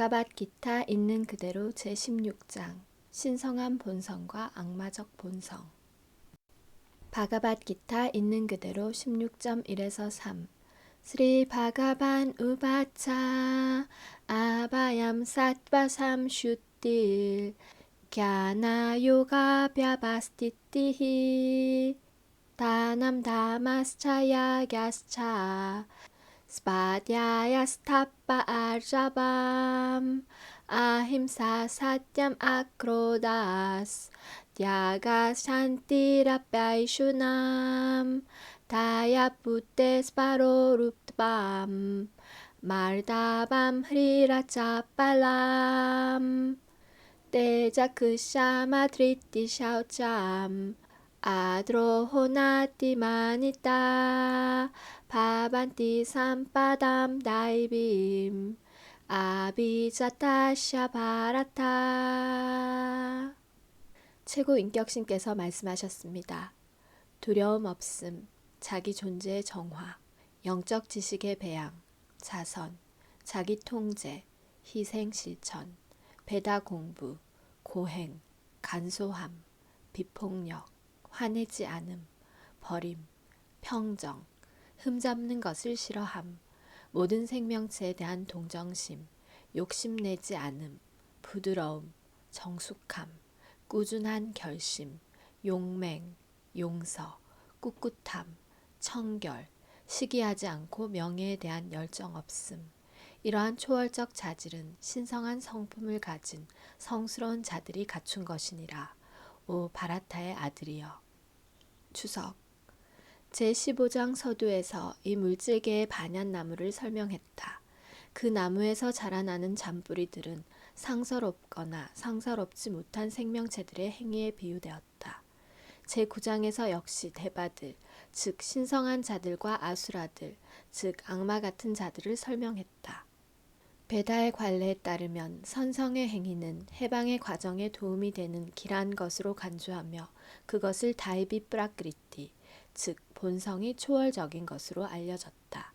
바가밧기타 있는 그대로 제16장 신성한 본성과 악마적 본성. 바가밧기타 있는 그대로 16.1에서 3 스리 바가반 우바차 아바얌 사트바 삼슈틸 갸나 요가 벼바스티티히 다남 다마스차야 갸스차 스파디아야스타빠 아자밤 아힘사 사tyam akrodas tyaga shantirapyaishunam 다야푸테 스파로룹밤 말다밤 흐리라차팔람 때자크샤마 드리티샤오짬 아드로호나티마니타 바반티 삼바담 다이빔 아비자타샤 바라타. 최고 인격신께서 말씀하셨습니다. 두려움 없음, 자기 존재의 정화, 영적 지식의 배양, 자선, 자기 통제, 희생 실천, 배다 공부, 고행, 간소함, 비폭력, 화내지 않음, 버림, 평정, 흠잡는 것을 싫어함, 모든 생명체에 대한 동정심, 욕심내지 않음, 부드러움, 정숙함, 꾸준한 결심, 용맹, 용서, 꿋꿋함, 청결, 시기하지 않고 명예에 대한 열정 없음. 이러한 초월적 자질은 신성한 성품을 가진 성스러운 자들이 갖춘 것이니라. 오 바라타의 아들이여. 추석 제15장 서두에서 이 물질계의 반얀나무를 설명했다. 그 나무에서 자라나는 잔뿌리들은 상서롭거나 상서롭지 못한 생명체들의 행위에 비유되었다. 제9장에서 역시 대바들, 즉 신성한 자들과 아수라들, 즉 악마 같은 자들을 설명했다. 베다의 관례에 따르면 선성의 행위는 해방의 과정에 도움이 되는 길한 것으로 간주하며 그것을 다이비 프라크리티, 즉 본성이 초월적인 것으로 알려졌다.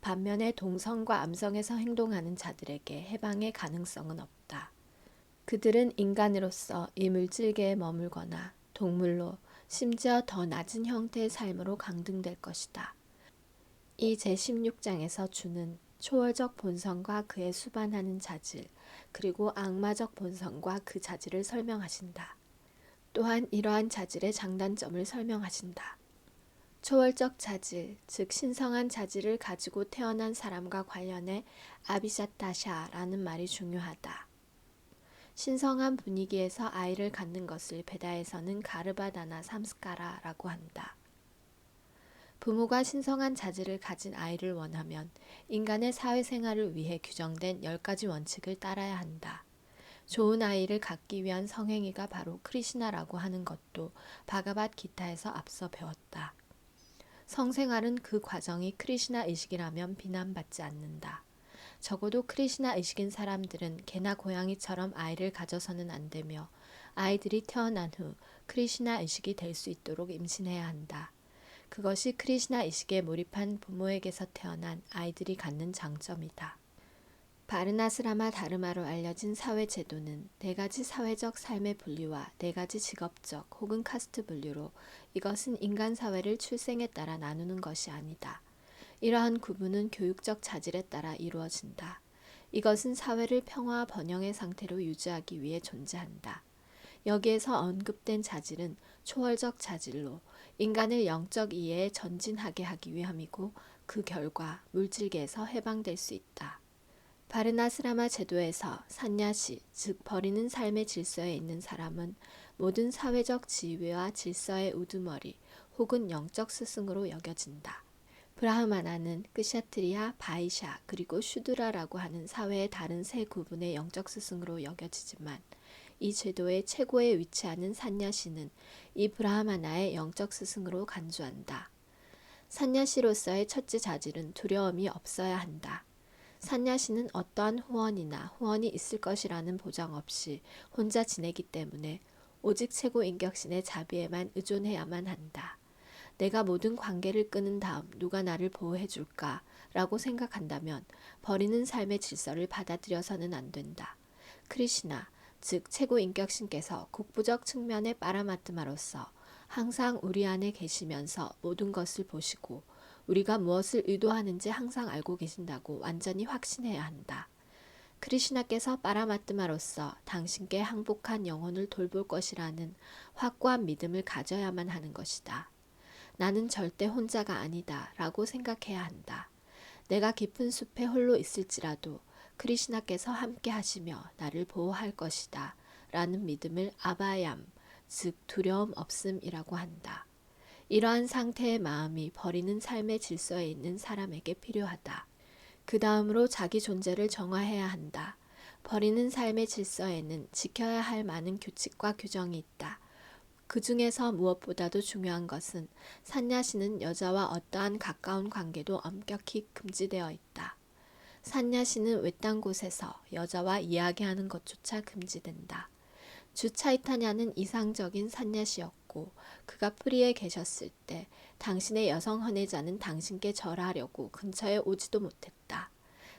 반면에 동성과 암성에서 행동하는 자들에게 해방의 가능성은 없다. 그들은 인간으로서 이 물질계에 머물거나 동물로 심지어 더 낮은 형태의 삶으로 강등될 것이다. 이 제16장에서 주는 초월적 본성과 그에 수반하는 자질, 그리고 악마적 본성과 그 자질을 설명하신다. 또한 이러한 자질의 장단점을 설명하신다. 초월적 자질, 즉 신성한 자질을 가지고 태어난 사람과 관련해 아비샤타샤라는 말이 중요하다. 신성한 분위기에서 아이를 갖는 것을 베다에서는 가르바다나 삼스카라라고 한다. 부모가 신성한 자질을 가진 아이를 원하면 인간의 사회생활을 위해 규정된 10가지 원칙을 따라야 한다. 좋은 아이를 갖기 위한 성행위가 바로 크리시나라고 하는 것도 바가밧기타에서 앞서 배웠다. 성생활은 그 과정이 크리시나 의식이라면 비난받지 않는다. 적어도 크리시나 의식인 사람들은 개나 고양이처럼 아이를 가져서는 안 되며 아이들이 태어난 후 크리시나 의식이 될 수 있도록 임신해야 한다. 그것이 크리시나 의식에 몰입한 부모에게서 태어난 아이들이 갖는 장점이다. 바르나스라마 다르마로 알려진 사회제도는 4가지 사회적 삶의 분류와 4가지 직업적 혹은 카스트 분류로 이것은 인간 사회를 출생에 따라 나누는 것이 아니다. 이러한 구분은 교육적 자질에 따라 이루어진다. 이것은 사회를 평화와 번영의 상태로 유지하기 위해 존재한다. 여기에서 언급된 자질은 초월적 자질로 인간을 영적 이해에 전진하게 하기 위함이고 그 결과 물질계에서 해방될 수 있다. 바르나스라마 제도에서 산야시, 즉 버리는 삶의 질서에 있는 사람은 모든 사회적 지위와 질서의 우두머리 혹은 영적 스승으로 여겨진다. 브라흐마나는 끄샤트리아, 바이샤, 그리고 슈드라라고 하는 사회의 다른 세 구분의 영적 스승으로 여겨지지만 이 제도의 최고에 위치하는 산야시는 이 브라흐마나의 영적 스승으로 간주한다. 산야시로서의 첫째 자질은 두려움이 없어야 한다. 산야시는 어떠한 후원이 있을 것이라는 보장 없이 혼자 지내기 때문에 오직 최고 인격신의 자비에만 의존해야만 한다. 내가 모든 관계를 끊은 다음 누가 나를 보호해 줄까? 라고 생각한다면 버리는 삶의 질서를 받아들여서는 안 된다. 크리시나, 즉 최고 인격신께서 국부적 측면의 빠라마트마로서 항상 우리 안에 계시면서 모든 것을 보시고 우리가 무엇을 의도하는지 항상 알고 계신다고 완전히 확신해야 한다. 크리시나께서 빠라마트마로서 당신께 항복한 영혼을 돌볼 것이라는 확고한 믿음을 가져야만 하는 것이다. 나는 절대 혼자가 아니다 라고 생각해야 한다. 내가 깊은 숲에 홀로 있을지라도 크리시나께서 함께 하시며 나를 보호할 것이다 라는 믿음을 아바얌, 즉 두려움 없음이라고 한다. 이러한 상태의 마음이 버리는 삶의 질서에 있는 사람에게 필요하다. 그 다음으로 자기 존재를 정화해야 한다. 버리는 삶의 질서에는 지켜야 할 많은 규칙과 규정이 있다. 그 중에서 무엇보다도 중요한 것은 산야시는 여자와 어떠한 가까운 관계도 엄격히 금지되어 있다. 산야시는 외딴 곳에서 여자와 이야기하는 것조차 금지된다. 주 차이타냐는 이상적인 산야시였고 그가 프리에 계셨을 때 당신의 여성 헌혜자는 당신께 절하려고 근처에 오지도 못했다.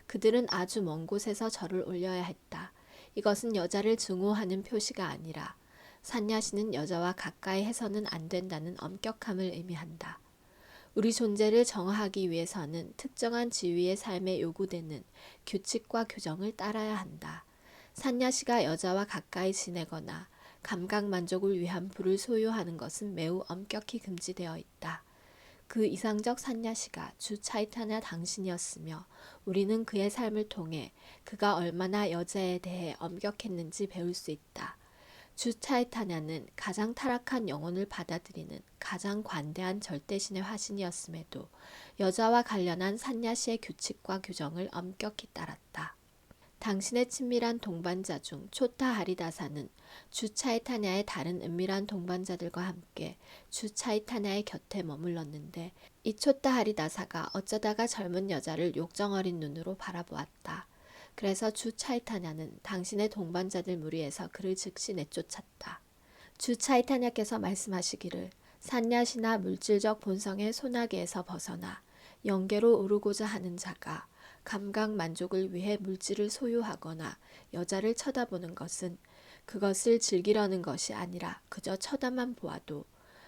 그들은 아주 먼 곳에서 절을 올려야 했다. 이것은 여자를 증오하는 표시가 아니라 산야시는 여자와 가까이 해서는 안 된다는 엄격함을 의미한다. 우리 존재를 정화하기 위해서는 특정한 지위의 삶에 요구되는 규칙과 규정을 따라야 한다. 산야시가 여자와 가까이 지내거나 감각 만족을 위한 부를 소유하는 것은 매우 엄격히 금지되어 있다. 그 이상적 산야시가 주 차이타냐 당신이었으며 우리는 그의 삶을 통해 그가 얼마나 여자에 대해 엄격했는지 배울 수 있다. 주 차이타냐는 가장 타락한 영혼을 받아들이는 가장 관대한 절대신의 화신이었음에도 여자와 관련한 산야시의 규칙과 규정을 엄격히 따랐다. 당신의 친밀한 동반자 중 초타 하리다사는 주 차이타냐의 다른 은밀한 동반자들과 함께 주 차이타냐의 곁에 머물렀는데 이 초타 하리다사가 어쩌다가 젊은 여자를 욕정어린 눈으로 바라보았다. 그래서 주 차이타냐는 당신의 동반자들 무리에서 그를 즉시 내쫓았다. 주 차이타냐께서 말씀하시기를 산야시나 물질적 본성의 소나기에서 벗어나 영계로 오르고자 하는 자가 감각 만족을 위해 물질을 소유하거나 여자를 쳐다보는 것은 그것을 즐기려는 것이 아니라 그저 쳐다만 보아도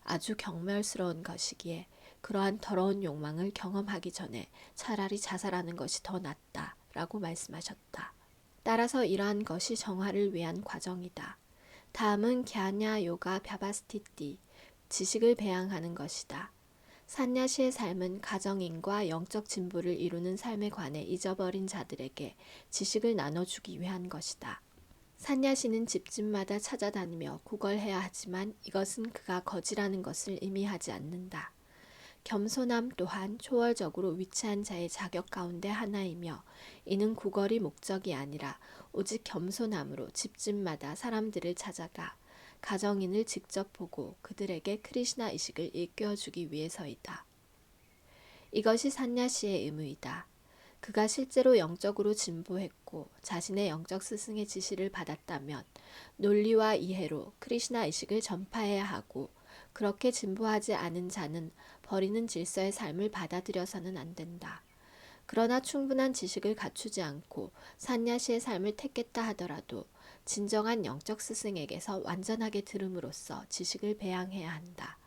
아주 경멸스러운 것이기에 그러한 더러운 욕망을 경험하기 전에 차라리 자살하는 것이 더 낫다 라고 말씀하셨다. 따라서 이러한 것이 정화를 위한 과정이다. 다음은 갸냐 요가 벼바스티띠, 지식을 배양하는 것이다. 산야시의 삶은 가정인과 영적 진보를 이루는 삶에 관해 잊어버린 자들에게 지식을 나눠주기 위한 것이다. 산야시는 집집마다 찾아다니며 구걸해야 하지만 이것은 그가 거지라는 것을 의미하지 않는다. 겸손함 또한 초월적으로 위치한 자의 자격 가운데 하나이며 이는 구걸이 목적이 아니라 오직 겸손함으로 집집마다 사람들을 찾아가 가정인을 직접 보고 그들에게 크리시나 의식을 일깨워주기 위해서이다. 이것이 산야시의 의무이다. 그가 실제로 영적으로 진보했고 자신의 영적 스승의 지시를 받았다면 논리와 이해로 크리시나 의식을 전파해야 하고 그렇게 진보하지 않은 자는 버리는 질서의 삶을 받아들여서는 안 된다. 그러나 충분한 지식을 갖추지 않고 산야시의 삶을 택했다 하더라도 진정한 영적 스승에게서 완전하게 들음으로써 지식을 배양해야 한다.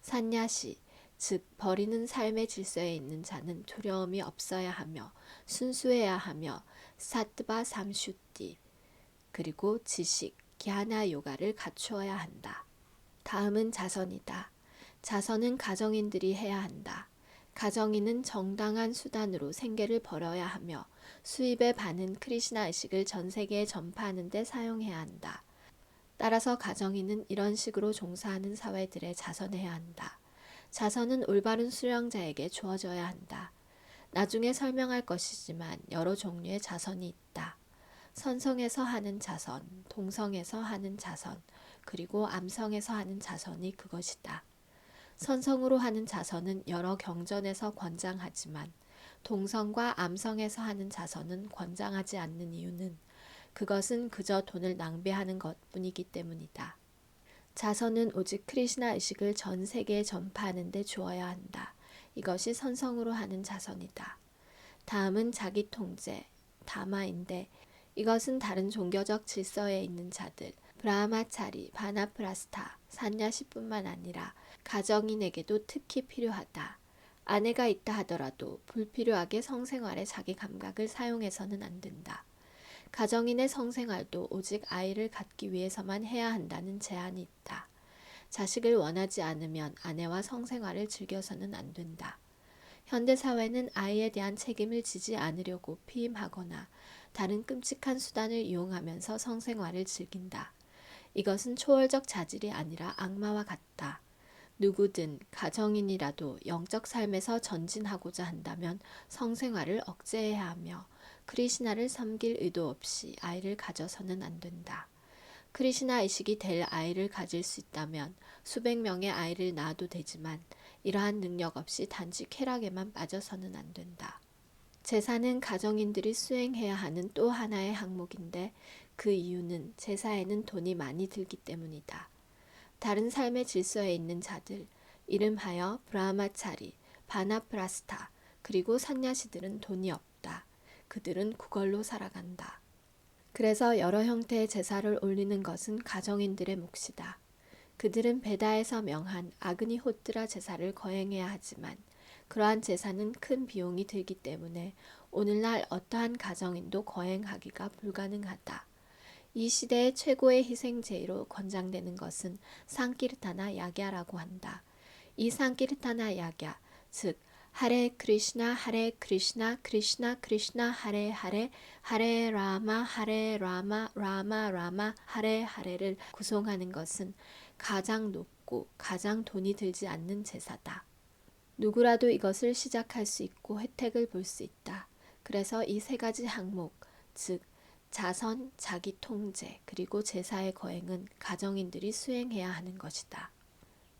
산야시, 즉 버리는 삶의 질서에 있는 자는 두려움이 없어야 하며 순수해야 하며 사트바 삼슈띠, 그리고 지식, 기하나 요가를 갖추어야 한다. 다음은 자선이다. 자선은 가정인들이 해야 한다. 가정인은 정당한 수단으로 생계를 벌여야 하며 수입의 반은 크리시나 의식을 전 세계에 전파하는 데 사용해야 한다. 따라서 가정인은 이런 식으로 종사하는 사회들에 자선해야 한다. 자선은 올바른 수령자에게 주어져야 한다. 나중에 설명할 것이지만 여러 종류의 자선이 있다. 선성에서 하는 자선, 동성에서 하는 자선, 그리고 암성에서 하는 자선이 그것이다. 선성으로 하는 자선은 여러 경전에서 권장하지만 동성과 암성에서 하는 자선은 권장하지 않는 이유는 그것은 그저 돈을 낭비하는 것뿐이기 때문이다. 자선은 오직 크리시나 의식을 전 세계에 전파하는 데 주어야 한다. 이것이 선성으로 하는 자선이다. 다음은 자기 통제, 다마인데 이것은 다른 종교적 질서에 있는 자들, 브라하마차리, 바나프라스타, 산야시뿐만 아니라 가정인에게도 특히 필요하다. 아내가 있다 하더라도 불필요하게 성생활에 자기 감각을 사용해서는 안 된다. 가정인의 성생활도 오직 아이를 갖기 위해서만 해야 한다는 제한이 있다. 자식을 원하지 않으면 아내와 성생활을 즐겨서는 안 된다. 현대사회는 아이에 대한 책임을 지지 않으려고 피임하거나 다른 끔찍한 수단을 이용하면서 성생활을 즐긴다. 이것은 초월적 자질이 아니라 악마와 같다. 누구든 가정인이라도 영적 삶에서 전진하고자 한다면 성생활을 억제해야 하며 크리시나를 섬길 의도 없이 아이를 가져서는 안 된다. 크리시나 의식이 될 아이를 가질 수 있다면 수백 명의 아이를 낳아도 되지만 이러한 능력 없이 단지 쾌락에만 빠져서는 안 된다. 제사는 가정인들이 수행해야 하는 또 하나의 항목인데 그 이유는 제사에는 돈이 많이 들기 때문이다. 다른 삶의 질서에 있는 자들, 이름하여 브라하마차리, 바나프라스타, 그리고 산야시들은 돈이 없다. 그들은 구걸로 살아간다. 그래서 여러 형태의 제사를 올리는 것은 가정인들의 몫이다. 그들은 베다에서 명한 아그니호트라 제사를 거행해야 하지만 그러한 제사는 큰 비용이 들기 때문에 오늘날 어떠한 가정인도 거행하기가 불가능하다. 이 시대의 최고의 희생제의로 권장되는 것은 상키르타나 야갸라고 한다. 이 상키르타나 야갸, 즉 하레 크리시나 하레 크리시나 크리시나 크리시나 하레 하레 하레 라마 라마 라마 하레 하레를 구성하는 것은 가장 높고 가장 돈이 들지 않는 제사다. 누구라도 이것을 시작할 수 있고 혜택을 볼 수 있다. 그래서 이 세 가지 항목, 즉 자선, 자기 통제, 그리고 제사의 거행은 가정인들이 수행해야 하는 것이다.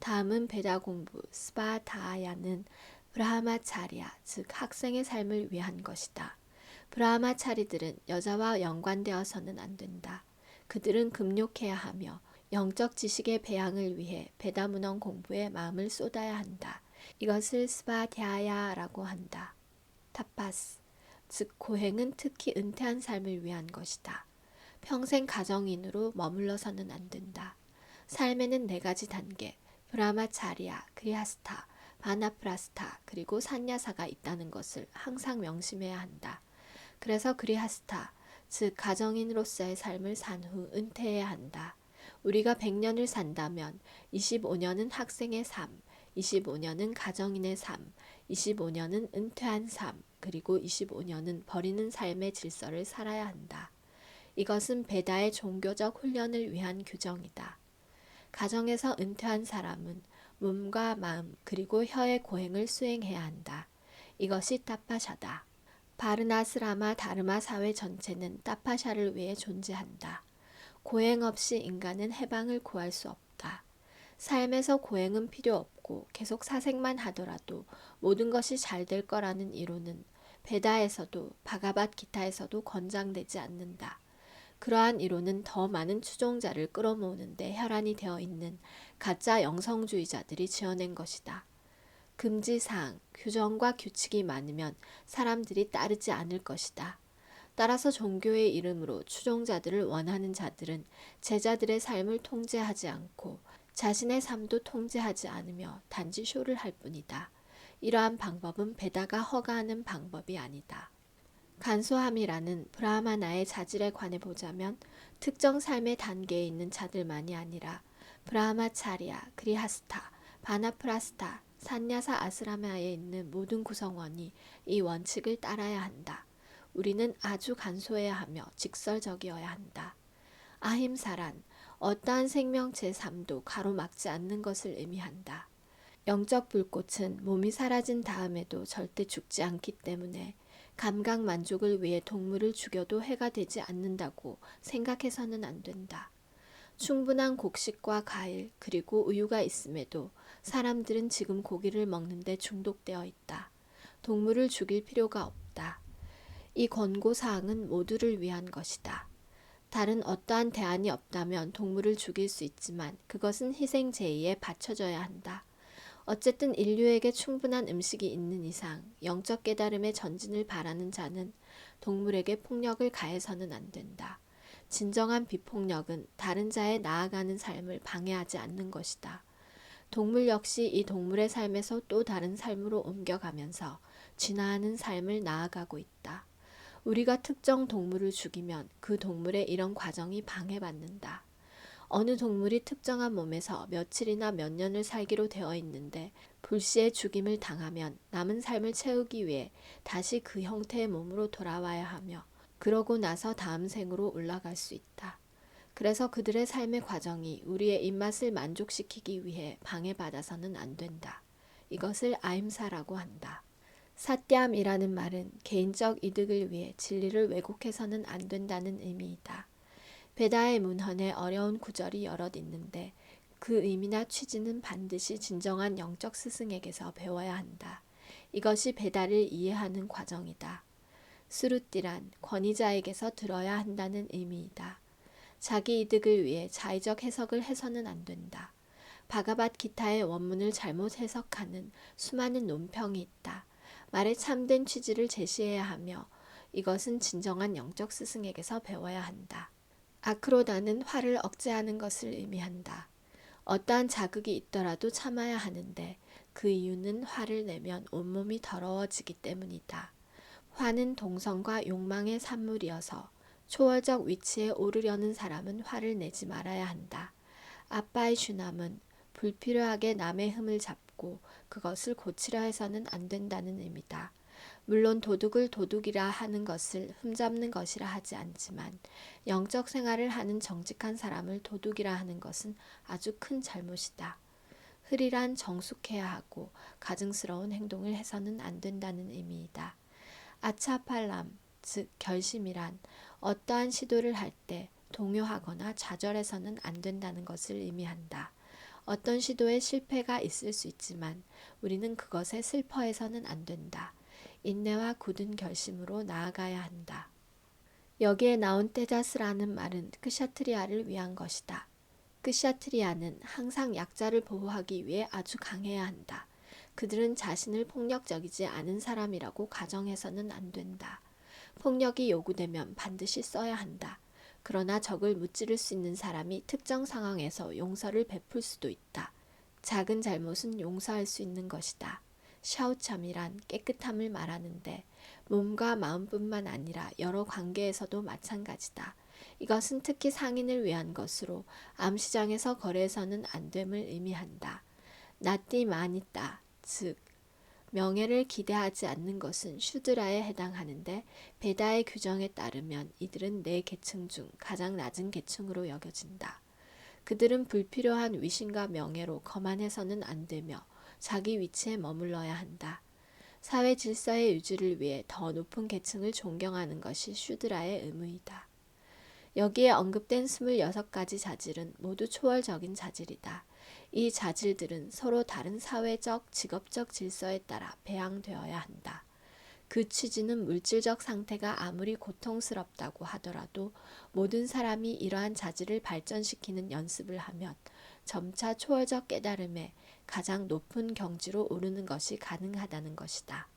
다음은 베다 공부, 스바다야는 브라하마차리아, 즉 학생의 삶을 위한 것이다. 브라하마차리들은 여자와 연관되어서는 안 된다. 그들은 금욕해야 하며 영적 지식의 배양을 위해 베다 문헌 공부에 마음을 쏟아야 한다. 이것을 스바다야라고 한다. 타파스, 즉 고행은 특히 은퇴한 삶을 위한 것이다. 평생 가정인으로 머물러서는 안 된다. 삶에는 네 가지 단계, 브라마차리아, 그리하스타, 바나프라스타, 그리고 산야사가 있다는 것을 항상 명심해야 한다. 그래서 그리하스타, 즉 가정인으로서의 삶을 산 후 은퇴해야 한다. 우리가 100년을 산다면 25년은 학생의 삶, 25년은 가정인의 삶, 25년은 은퇴한 삶, 그리고 25년은 버리는 삶의 질서를 살아야 한다. 이것은 베다의 종교적 훈련을 위한 규정이다. 가정에서 은퇴한 사람은 몸과 마음 그리고 혀의 고행을 수행해야 한다. 이것이 타파샤다. 바르나스라마 다르마 사회 전체는 타파샤를 위해 존재한다. 고행 없이 인간은 해방을 구할 수 없다. 삶에서 고행은 필요 없고 계속 사색만 하더라도 모든 것이 잘 될 거라는 이론은 베다에서도 바가밧기타에서도 권장되지 않는다. 그러한 이론은 더 많은 추종자를 끌어모으는데 혈안이 되어 있는 가짜 영성주의자들이 지어낸 것이다. 금지사항, 규정과 규칙이 많으면 사람들이 따르지 않을 것이다. 따라서 종교의 이름으로 추종자들을 원하는 자들은 제자들의 삶을 통제하지 않고 자신의 삶도 통제하지 않으며 단지 쇼를 할 뿐이다. 이러한 방법은 베다가 허가하는 방법이 아니다. 간소함이라는 브라하마나의 자질에 관해 보자면 특정 삶의 단계에 있는 자들만이 아니라 브라하마차리아, 그리하스타, 바나프라스타, 산야사 아스라마에 있는 모든 구성원이 이 원칙을 따라야 한다. 우리는 아주 간소해야 하며 직설적이어야 한다. 아힘사란, 어떠한 생명체 삶도 가로막지 않는 것을 의미한다. 영적 불꽃은 몸이 사라진 다음에도 절대 죽지 않기 때문에 감각 만족을 위해 동물을 죽여도 해가 되지 않는다고 생각해서는 안 된다. 충분한 곡식과 과일 그리고 우유가 있음에도 사람들은 지금 고기를 먹는데 중독되어 있다. 동물을 죽일 필요가 없다. 이 권고사항은 모두를 위한 것이다. 다른 어떠한 대안이 없다면 동물을 죽일 수 있지만 그것은 희생 제의에 바쳐져야 한다. 어쨌든 인류에게 충분한 음식이 있는 이상 영적 깨달음의 전진을 바라는 자는 동물에게 폭력을 가해서는 안 된다. 진정한 비폭력은 다른 자의 나아가는 삶을 방해하지 않는 것이다. 동물 역시 이 동물의 삶에서 또 다른 삶으로 옮겨가면서 진화하는 삶을 나아가고 있다. 우리가 특정 동물을 죽이면 그 동물의 이런 과정이 방해받는다. 어느 동물이 특정한 몸에서 며칠이나 몇 년을 살기로 되어 있는데 불시에 죽임을 당하면 남은 삶을 채우기 위해 다시 그 형태의 몸으로 돌아와야 하며 그러고 나서 다음 생으로 올라갈 수 있다. 그래서 그들의 삶의 과정이 우리의 입맛을 만족시키기 위해 방해받아서는 안 된다. 이것을 아임사라고 한다. 사띠암이라는 말은 개인적 이득을 위해 진리를 왜곡해서는 안 된다는 의미이다. 베다의 문헌에 어려운 구절이 여럿 있는데 그 의미나 취지는 반드시 진정한 영적 스승에게서 배워야 한다. 이것이 베다를 이해하는 과정이다. 스루띠란 권위자에게서 들어야 한다는 의미이다. 자기 이득을 위해 자의적 해석을 해서는 안 된다. 바가밧기타의 원문을 잘못 해석하는 수많은 논평이 있다. 말의 참된 취지를 제시해야 하며 이것은 진정한 영적 스승에게서 배워야 한다. 아크로다는 화를 억제하는 것을 의미한다. 어떠한 자극이 있더라도 참아야 하는데 그 이유는 화를 내면 온몸이 더러워지기 때문이다. 화는 동성과 욕망의 산물이어서 초월적 위치에 오르려는 사람은 화를 내지 말아야 한다. 아빠의 슈남은 불필요하게 남의 흠을 잡고 그것을 고치려 해서는 안 된다는 의미다. 물론 도둑을 도둑이라 하는 것을 흠잡는 것이라 하지 않지만 영적 생활을 하는 정직한 사람을 도둑이라 하는 것은 아주 큰 잘못이다. 흐리란 정숙해야 하고 가증스러운 행동을 해서는 안 된다는 의미이다. 아차팔람, 즉 결심이란 어떠한 시도를 할 때 동요하거나 좌절해서는 안 된다는 것을 의미한다. 어떤 시도에 실패가 있을 수 있지만 우리는 그것에 슬퍼해서는 안 된다. 인내와 굳은 결심으로 나아가야 한다. 여기에 나온 떼자스라는 말은 크샤트리아를 위한 것이다. 크샤트리아는 항상 약자를 보호하기 위해 아주 강해야 한다. 그들은 자신을 폭력적이지 않은 사람이라고 가정해서는 안 된다. 폭력이 요구되면 반드시 써야 한다. 그러나 적을 무찌를 수 있는 사람이 특정 상황에서 용서를 베풀 수도 있다. 작은 잘못은 용서할 수 있는 것이다. 샤오참이란 깨끗함을 말하는데 몸과 마음뿐만 아니라 여러 관계에서도 마찬가지다. 이것은 특히 상인을 위한 것으로 암시장에서 거래해서는 안 됨을 의미한다. 나띠 마니따, 즉 명예를 기대하지 않는 것은 슈드라에 해당하는데 베다의 규정에 따르면 이들은 네 계층 중 가장 낮은 계층으로 여겨진다. 그들은 불필요한 위신과 명예로 거만해서는 안 되며 자기 위치에 머물러야 한다. 사회 질서의 유지를 위해 더 높은 계층을 존경하는 것이 슈드라의 의무이다. 여기에 언급된 26가지 자질은 모두 초월적인 자질이다. 이 자질들은 서로 다른 사회적, 직업적 질서에 따라 배양되어야 한다. 그 취지는 물질적 상태가 아무리 고통스럽다고 하더라도 모든 사람이 이러한 자질을 발전시키는 연습을 하면 점차 초월적 깨달음에 가장 높은 경지로 오르는 것이 가능하다는 것이다.